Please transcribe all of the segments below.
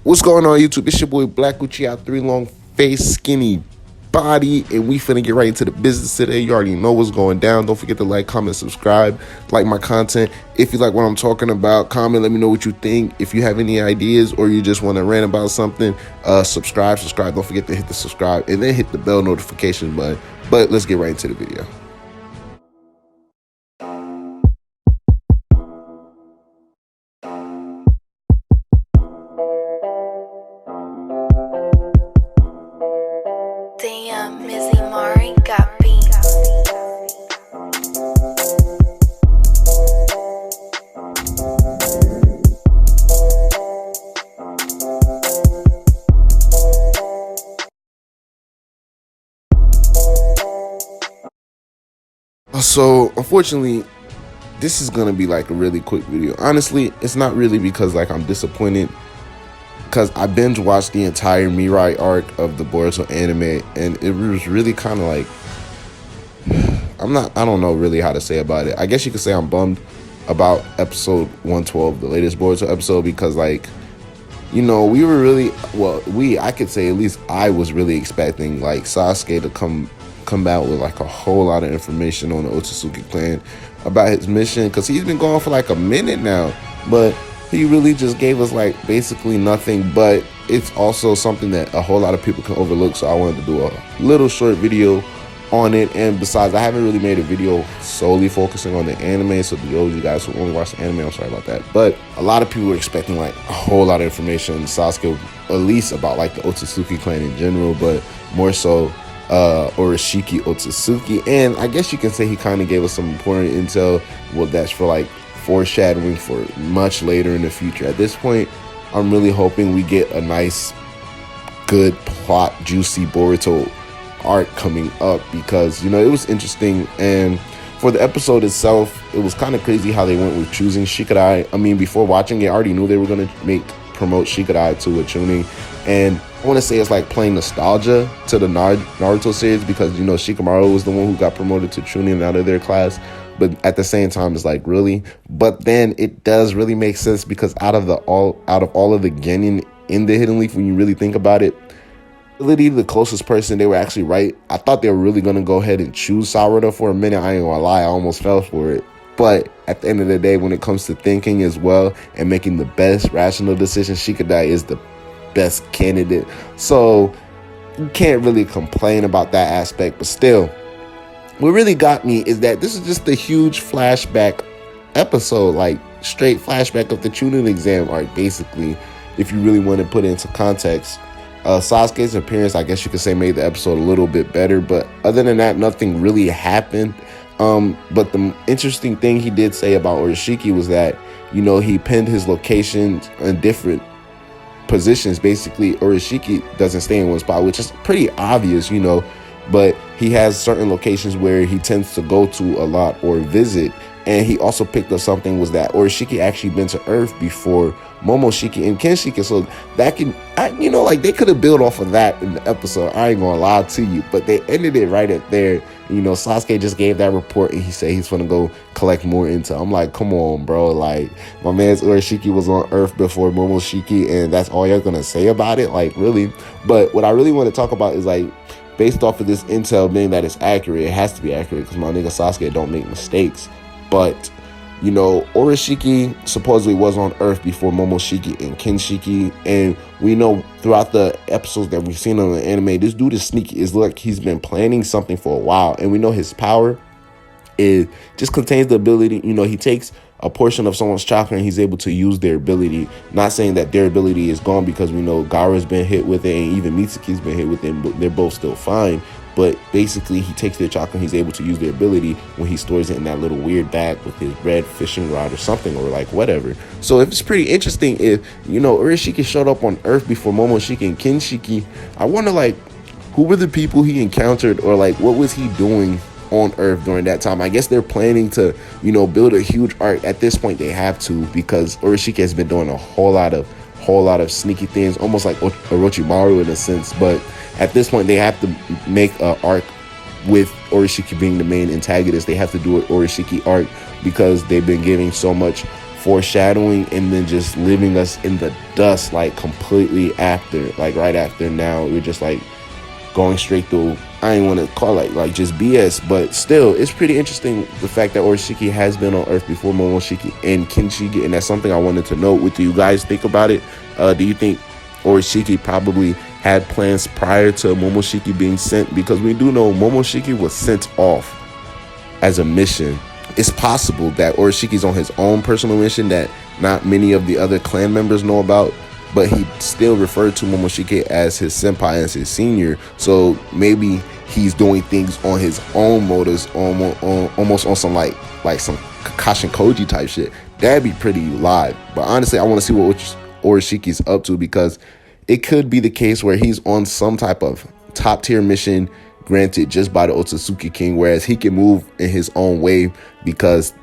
What's going on, YouTube? It's your boy Black Gucci out 3 long face, skinny body, and we finna get right into the business today. You already know what's going down. Don't forget to like, comment, subscribe, like my content. If you like what I'm talking about, comment, let me know what you think. If you have any ideas or you just want to rant about something, subscribe. Don't forget to hit the subscribe and then hit the bell notification button. But let's get right into the video. Damn, Mizzy Mari got beat. So, unfortunately, this is gonna be like a really quick video. Honestly, it's not really because like I'm disappointed, because I binge watched the entire Mirai arc of the Boruto anime, and it was really kind of like, I don't know really how to say about it. I guess you could say I'm bummed about episode 112, the latest Boruto episode, because like, we were really, I could say at least I was really expecting like Sasuke to come out with like a whole lot of information on the Otsutsuki clan about his mission, because he's been gone for like a minute now, but he really just gave us like basically nothing. But it's also something that a whole lot of people can overlook, so I wanted to do a little short video on it. And besides, I haven't really made a video solely focusing on the anime, so those of you guys who only watch the anime, I'm sorry about that. But a lot of people were expecting like a whole lot of information, Sasuke, at least about like the Otsutsuki clan in general, but more so Urashiki Otsutsuki. And I guess you can say he kind of gave us some important intel. Well, that's for like foreshadowing for much later in the future. At this point, I'm really hoping we get a nice, good plot, juicy Boruto arc coming up, because it was interesting. And for the episode itself, it was kind of crazy how they went with choosing Shikadai. I mean, before watching it, I already knew they were going to promote Shikadai to a tuning, and I want to say it's like playing nostalgia to the Naruto series, because Shikamaru was the one who got promoted to Chunin out of their class. But at the same time, it's like, really? But then it does really make sense, because out of all of the Genin in the Hidden Leaf, when you really think about it, really the closest person, they were actually right. I thought they were really going to go ahead and choose Sarada for a minute. I ain't gonna lie, I almost fell for it. But at the end of the day, when it comes to thinking as well and making the best rational decision, Shikadai is the best candidate. So you can't really complain about that aspect. But still, what really got me is that this is just a huge flashback episode, like straight flashback of the Chunin exam arc, basically, if you really want to put it into context. Sasuke's appearance, I guess you could say, made the episode a little bit better, but other than that, nothing really happened. But the interesting thing he did say about Urashiki was that, he pinned his locations in different positions. Basically, Urashiki doesn't stay in one spot, which is pretty obvious, but he has certain locations where he tends to go to a lot or visit. And he also picked up something, was that Urashiki actually been to Earth before Momoshiki and Kenshiki. So that they could have built off of that in the episode. I ain't gonna lie to you, but they ended it right at there. Sasuke just gave that report, and he said he's gonna go collect more intel. I'm like, come on, bro. Like, my man's Urashiki was on Earth before Momoshiki, and that's all you're gonna say about it? Like, really? But what I really want to talk about is, like, based off of this intel being that it's accurate, it has to be accurate, because my nigga Sasuke don't make mistakes. But Urashiki supposedly was on Earth before Momoshiki and Kenshiki, and we know throughout the episodes that we've seen on the anime, this dude is sneaky. It's like he's been planning something for a while, and we know his power just contains the ability. He takes a portion of someone's chakra and he's able to use their ability. Not saying that their ability is gone, because we know Gaara's been hit with it, and even Mitsuki's been hit with it, but they're both still fine. But basically, he takes their chakra and he's able to use their ability when he stores it in that little weird bag with his red fishing rod or something, or like whatever. So it's pretty interesting if, Urashiki showed up on Earth before Momoshiki and Kenshiki. I wonder, like, who were the people he encountered, or like what was he doing on Earth during that time? I guess they're planning to, build a huge arc. At this point, they have to, because Urashiki has been doing a whole lot of sneaky things, almost like Orochimaru in a sense. But at this point, they have to make an arc with Urashiki being the main antagonist. They have to do an Urashiki arc, because they've been giving so much foreshadowing and then just leaving us in the dust like completely after, like right after. Now we're just like going straight through. I ain't want to call it like just BS, but still, it's pretty interesting the fact that Urashiki has been on Earth before Momoshiki and Kinshiki, and that's something I wanted to know. What do you guys think about it? Do you think Urashiki probably had plans prior to Momoshiki being sent? Because we do know Momoshiki was sent off as a mission. It's possible that Urashiki's on his own personal mission that not many of the other clan members know about, but he still referred to Momoshiki as his senpai, as his senior. So maybe he's doing things on his own motives, almost on some like some Kakashi Koji type shit. That'd be pretty live. But honestly, I want to see what Urashiki's up to, because it could be the case where he's on some type of top tier mission granted just by the Otsutsuki King, whereas he can move in his own way because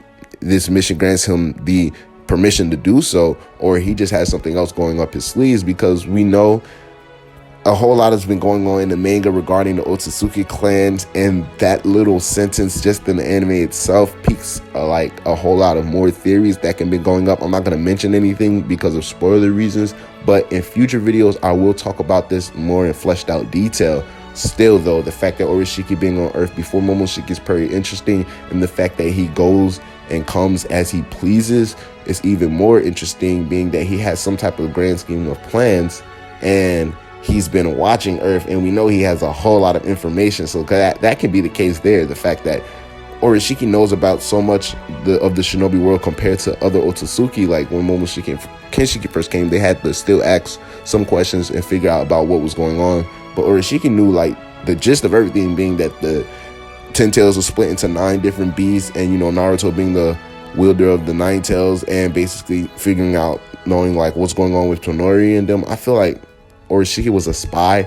this mission grants him the permission to do so, or he just has something else going up his sleeves, because we know a whole lot has been going on in the manga regarding the Otsutsuki clans, and that little sentence just in the anime itself piques like a whole lot of more theories that can be going up. I'm not going to mention anything because of spoiler reasons, but in future videos I will talk about this more in fleshed out detail. Still though, the fact that Urashiki being on Earth before Momoshiki is very interesting, and the fact that he goes and comes as he pleases is even more interesting, being that he has some type of grand scheme of plans and he's been watching Earth, and we know he has a whole lot of information. So that can be the case there. The fact that Urashiki knows about so much of the shinobi world compared to other Otsutsuki. Like when Momoshiki and Kinshiki first came, they had to still ask some questions and figure out about what was going on. But Urashiki knew like the gist of everything, being that the 10 tails was split into 9 different beasts, and you know, Naruto being the wielder of the 9 tails, and basically figuring out, knowing like what's going on with Tonori and them. I feel like Urashiki was a spying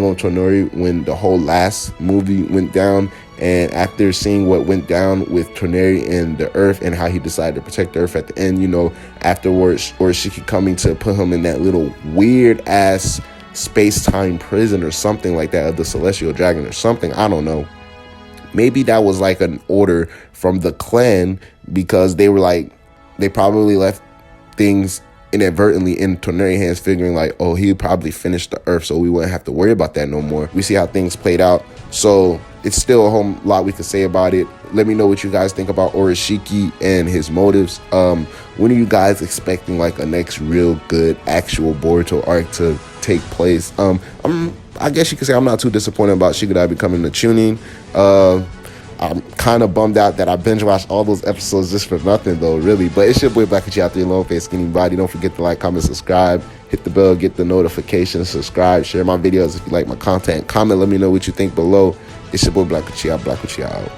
on Tonori when the whole last movie went down, and after seeing what went down with Tonori and the Earth and how he decided to protect the Earth at the end, you know, afterwards Urashiki coming to put him in that little weird ass space-time prison or something like that of the Celestial Dragon or something, I don't know. Maybe that was like an order from the clan, because they were like, they probably left things inadvertently in Toneri's hands, figuring like, oh, he probably finished the Earth, so we wouldn't have to worry about that no more. We see how things played out, so it's still a whole lot we could say about it. Let me know what you guys think about Urashiki and his motives. When are you guys expecting like a next real good actual Boruto arc to take place? I guess you could say I'm not too disappointed about Shikadai becoming the Chunin. I'm kind of bummed out that I binge watched all those episodes just for nothing though, really. But it's your boy Black with you out there, long face skinny body. Don't forget to like, comment, subscribe, hit the bell, get the notifications, subscribe, share my videos if you like my content, comment, let me know what you think below. It's your boy Black with you out.